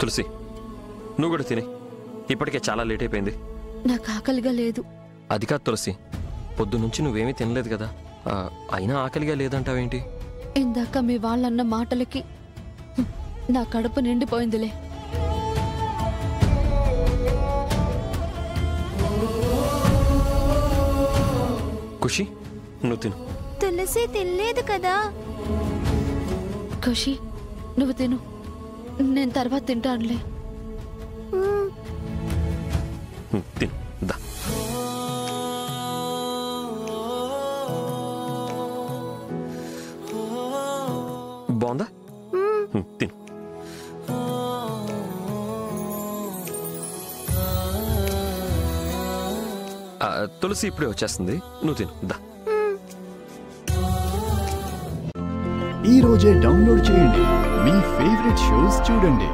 తులసి నువ్వు కూడా తిని, ఇప్పటికే చాలా లేట్ అయిపోయింది. నాకు ఆకలిగా లేదు. అది కాదు తులసి, పొద్దునుంచి నువ్వేమీ తినలేదు కదా, అయినా ఆకలిగా లేదంటావేంటి? ఇందాక మీ వాళ్ళన్న మాటలకి నా కడుపు నిండిపోయిందిలే. ఖుషి నువ్వు తిను. తులసి తినలేదు కదా. ఖుషి నువ్వు తిను, నేను తర్వాత తింటానులే. తిను దా. బాగుందా? తిను. తులసి ఇప్పుడే వచ్చేస్తుంది, నువ్వు తిను దా. ఈ రోజే డౌన్లోడ్ చేయండి, మీ ఫేవరెట్ షోస్ చూడండి.